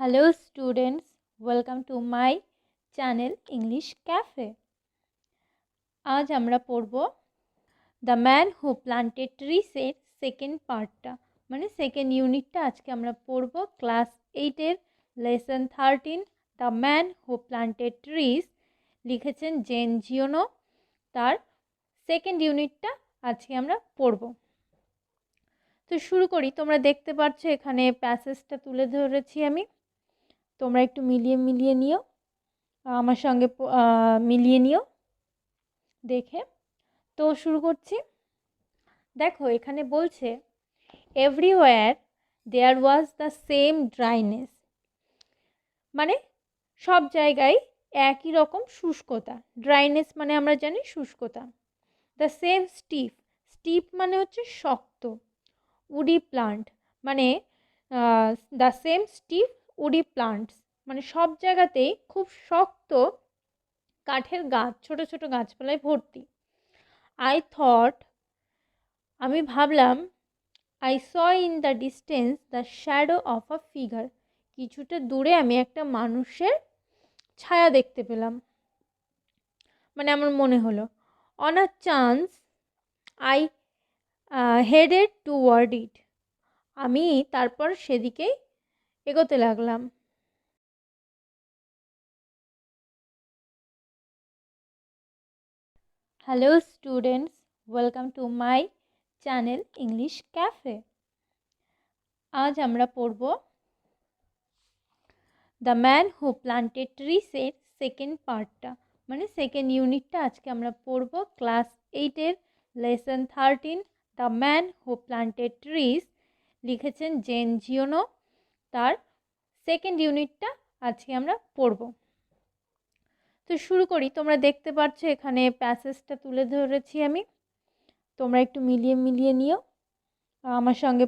Hello students, welcome to my channel English Cafe. আজ আমরা পড়ব the man who planted trees এর second পার্টটা, মানে সেকেন্ড ইউনিটটা আজকে আমরা পড়ব। ক্লাস 8-এর lesson 13 the man who planted trees, লিখেছেন জেন জিওনো। তার সেকেন্ড ইউনিটটা আজকে আমরা পড়ব। তো শুরু করি। তোমরা দেখতে পাচ্ছ এখানে প্যাসেজটা তুলে ধরেছি আমি, তোমরা একটু মিলিয়ে নিও, আমার সঙ্গে মিলিয়ে নিও দেখে। তো শুরু করছি। দেখো এখানে বলছে everywhere there was the same dryness, মানে সব জায়গায় একই রকম শুষ্কতা। ড্রাইনেস মানে আমরা জানি শুষ্কতা। দ্য সেম স্টিফ, স্টিফ মানে হচ্ছে শক্ত। উডি প্লান্ট মানে the same stiff woody plants, মানে সব জায়গাতেই খুব শক্ত কাঠের গাছ, ছোট ছোট গাছপালায় ভর্তি। আই থট, আমি ভাবলাম, I saw in the distance the shadow of a figure, কিছুটা দূরে আমি একটা মানুষের ছায়া দেখতে পেলাম, মানে আমার মনে হলো। On a chance I headed toward it, আমি তারপর সেদিকেই এগোতে লাগলাম। Hello students, welcome to my channel English cafe. আজ আমরা পড়ব the man who planted trees এর সেকেন্ড পার্টটা, মানে সেকেন্ড ইউনিটটা আজকে আমরা পড়ব। ক্লাস 8-এর lesson 13 the man who planted trees, লিখেছেন জেন জিওনো। তার সেকেন্ড ইউনিটটা আজকে আমরা পড়ব। তো শুরু করি। তোমরা দেখতে পাচ্ছ এখানে প্যাসেজটা তুলে ধরেছি আমি, তোমরা একটু মিলিয়ে নিও, আমার সঙ্গে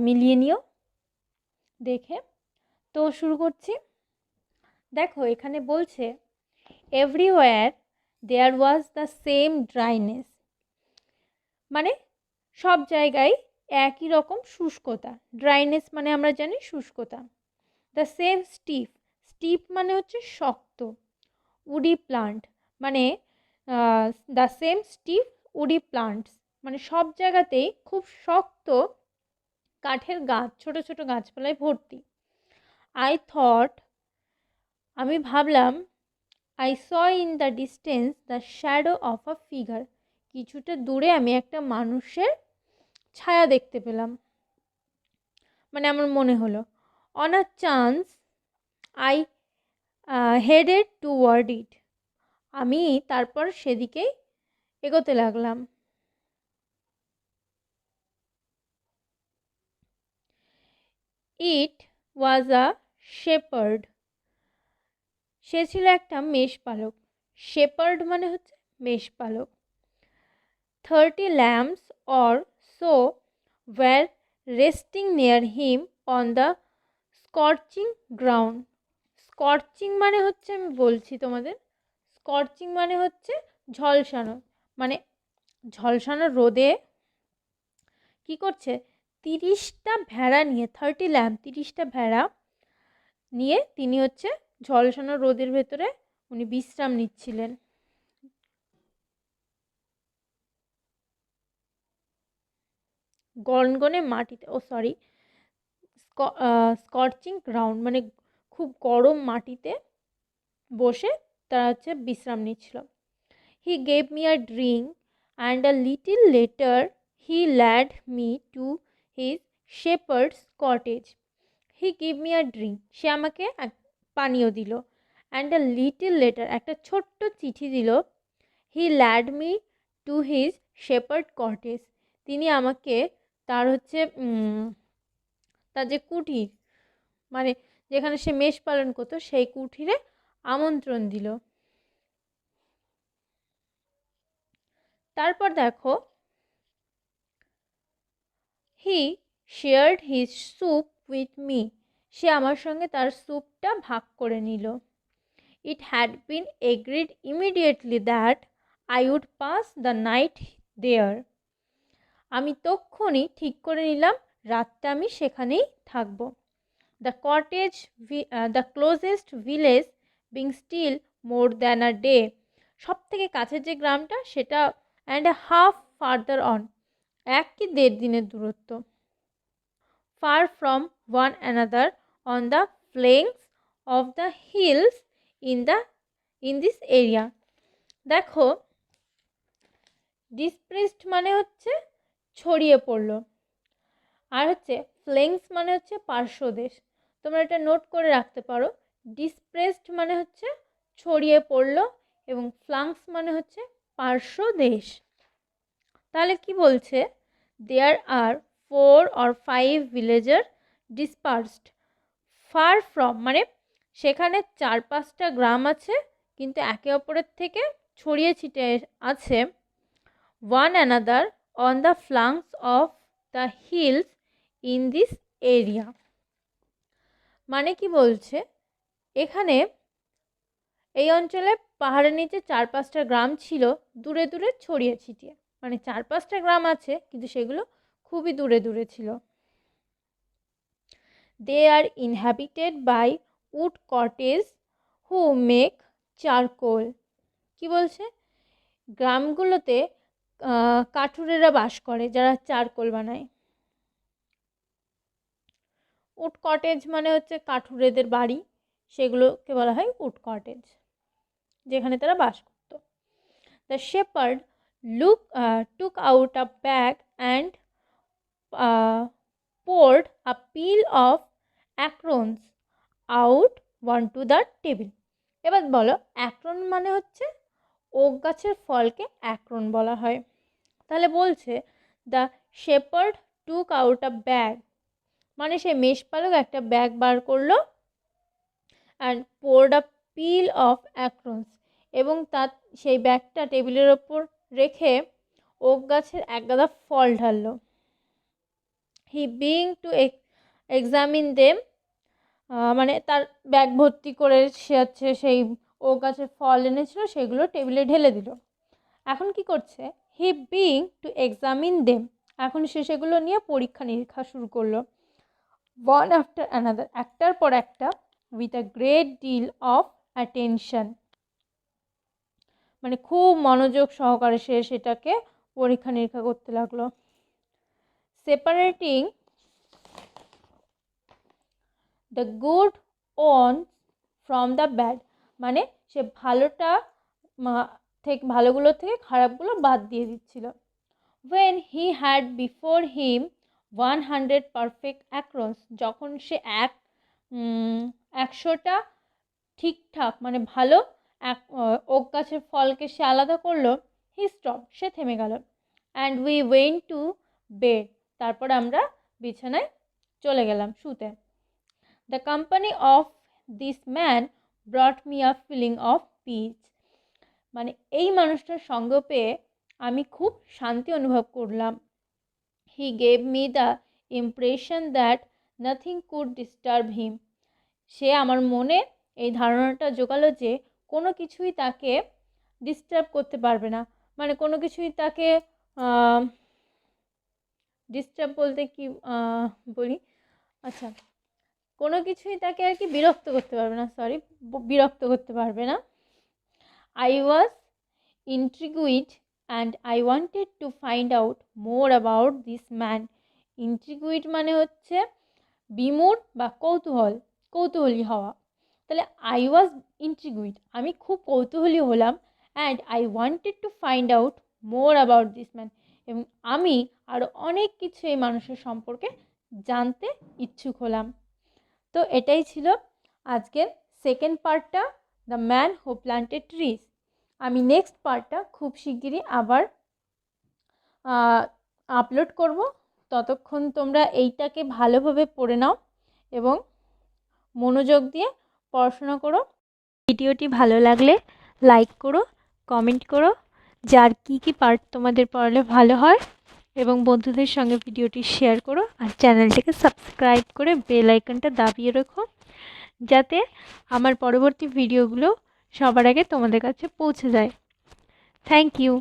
মিলিয়ে নিও দেখে। তো শুরু করছি। দেখো এখানে বলছে everywhere there was the same dryness, মানে সব জায়গায় একই রকম শুষ্কতা। ড্রাইনেস মানে আমরা জানি শুষ্কতা। দ্য সেম স্টিফ, স্টিফ মানে হচ্ছে শক্ত। উডি প্লান্ট মানে the same stiff woody plants, মানে সব জায়গাতেই খুব শক্ত কাঠের গাছ, ছোট ছোট গাছপালায় ভর্তি। আই থট, আমি ভাবলাম, I saw in the distance the shadow of a figure, কিছুটা দূরে আমি একটা মানুষের ছায়া দেখতে পেলাম, মানে আমার মনে হলো। On a chance I headed toward it, আমি তারপর সেদিকেই এগোতে লাগলাম। ইট ওয়াজ আ শেপার্ড, সে ছিল একটা মেষপালক। শেপার্ড মানে হচ্ছে মেষপালক। 30 lambs or so were resting near him on the scorching ground. Scorching মানে হচ্ছে, আমি বলছি তোমাদের, স্কর্চিং মানে হচ্ছে ঝলসানো, মানে ঝলসানো রোদে কি করছে, 30টা ভেড়া নিয়ে, 30 ল্যাম্প, 30টা ভেড়া নিয়ে তিনি হচ্ছে ঝলসানো রোদের ভেতরে উনি বিশ্রাম নিচ্ছিলেন। গনগনে মাটিতে, স্কর্চিং গ্রাউন্ড মানে খুব গরম মাটিতে বসে তারা হচ্ছে বিশ্রাম নিচ্ছিল। He gave me a drink and a little letter he led me to his shepherd's cottage. He give me a drink, সে আমাকে এক পানীয় দিল। অ্যান্ড আ লিটিল লেটার, একটা ছোট্ট চিঠি দিল। He led me to his shepherd cottage, তিনি আমাকে তার হচ্ছে তার যে কুটির, মানে যেখানে সে মেষ পালন করতো, সেই কুঠিরে আমন্ত্রণ দিল। তারপর দেখো, he shared his soup with me, সে আমার সঙ্গে তার স্যুপটা ভাগ করে নিল। It had been agreed immediately that I would pass the night there, আমি তক্ষুনি ঠিক করে নিলাম রাতটা আমি সেখানেই থাকবো। the closest village being still more than a day. সব থেকে কাছের যে গ্রামটা সেটা and a half farther on, 1 কি 1.5 দিনের দূরত্ব। far from one another on the flanks of the hills in this area. দেখো dispersed মানে হচ্ছে ছড়িয়ে পড়লো, আর হচ্ছে ফ্লেংস মানে হচ্ছে পার্শ্বদেশ। তোমরা এটা নোট করে রাখতে পারো, ডিসপ্রেসড মানে হচ্ছে ছড়িয়ে পড়লো এবং ফ্লাংস মানে হচ্ছে পার্শ্বদেশ। তাহলে কি বলছে, দেয়ার আর 4 or 5 villager dispersed far from, মানে সেখানে 4-5টা গ্রাম আছে কিন্তু একে অপরের থেকে ছড়িয়ে ছিটিয়ে আছে। one another on the flanks of the hills in this area, মানে কি বলছে, এখানে এই অঞ্চলে পাহাড়ের নিচে 4-5টা গ্রাম ছিল দূরে দূরে ছড়িয়ে ছিটিয়ে, মানে 4-5টা গ্রাম আছে কিন্তু সেগুলো খুবই দূরে দূরে ছিল। they are inhabited by wood cottages who make charcoal, কি বলছে, গ্রামগুলোতে কাঠুরেরা বাস করে যারা চারকোল বানায়। উড কটেজ মানে হচ্ছে কাঠুরেদের বাড়ি, সেগুলোকে বলা হয় উড কটেজ, যেখানে তারা বাস করত। The shepherd took out a bag and poured a peel of acorns out onto the table. এবার বলো, অ্যাক্রন মানে হচ্ছে ওক গাছের ফলকে অ্যাক্রন বলা হয়। তাহলে বলছে the shepherd took out a bag, মানে সে মেষপালক একটা ব্যাগ বার করলো, and poured a pile of acorns, এবং তার সেই ব্যাগটা টেবিলের ওপর রেখে ওক গাছের এক গাদা ফল ঢাললো। হি বিং টু এক্সামিন দেম, মানে তার ব্যাগ ভর্তি করে সে হচ্ছে সেই ওক গাছের ফল এনেছিল সেগুলো টেবিলে ঢেলে দিল। এখন কি করছে, হি বিং টু এক্সামিন দেম, এখন সে সেগুলো নিয়ে পরীক্ষা নিরীক্ষা শুরু করলো। ওয়ান আফটার অ্যানাদার, একটার পর একটা, with a great deal of attention, মানে খুব মনোযোগ সহকারে সে সেটাকে পরীক্ষা নিরীক্ষা করতে লাগলো। Separating the good one from the bad, মানে সে ভালোগুলো থেকে খারাপগুলো বাদ দিয়ে দিচ্ছিল। when he had before him 100 perfect acrons, যখন সে 100টা ঠিকঠাক মানে ভালো ওক গাছের ফলকে সে আলাদা করলো, হি স্টপ, সে থেমে গেল। And we went to bed, তারপর আমরা বিছানায় চলে গেলাম শুতে। The company of this man brought me a feeling of peace, মানে এই মানুষটার সঙ্গ পেয়ে আমি খুব শান্তি অনুভব করলাম। He gave me the impression that nothing could disturb him, সে আমার মনে এই ধারণাটা জোগালো যে কোনো কিছুই তাকে ডিস্টার্ব করতে পারবে না, মানে কোনো কিছুই তাকে ডিস্টার্ব বলতে কি বলি, আচ্ছা, কোনো কিছুই তাকে আর কি বিরক্ত করতে পারবে না, বিরক্ত করতে পারবে না। I was intrigued and I wanted to find out more about this man. Intrigued মানে হচ্ছে বিমূঢ় বা কৌতূহলী হওয়া। তাহলে I was intrigued, আমি খুব কৌতূহলী হলাম, and I wanted to find out more about this man, এবং আমি আরও অনেক কিছু এই মানুষের সম্পর্কে জানতে ইচ্ছুক হলাম। তো এটাই ছিল আজকের সেকেন্ড পার্টটা, the man who planted trees. আমি নেক্সট পার্টটা খুব শিগগিরই আবার আপলোড করব, ততক্ষণ তোমরা এইটাকে ভালোভাবে পড়ে নাও এবং মনোযোগ দিয়ে পড়াশোনা করো। ভিডিওটি ভালো লাগলে লাইক করো, কমেন্ট করো, যার কী পার্ট তোমাদের পড়ালে ভালো হয়, এবং বন্ধুদের সঙ্গে ভিডিওটি শেয়ার করো, আর চ্যানেলটিকে সাবস্ক্রাইব করে বেল আইকনটা দাবিয়ে রেখো, যাতে আমার পরবর্তী ভিডিওগুলো সবার আগে তোমাদের কাছে পৌঁছে যায়। Thank you.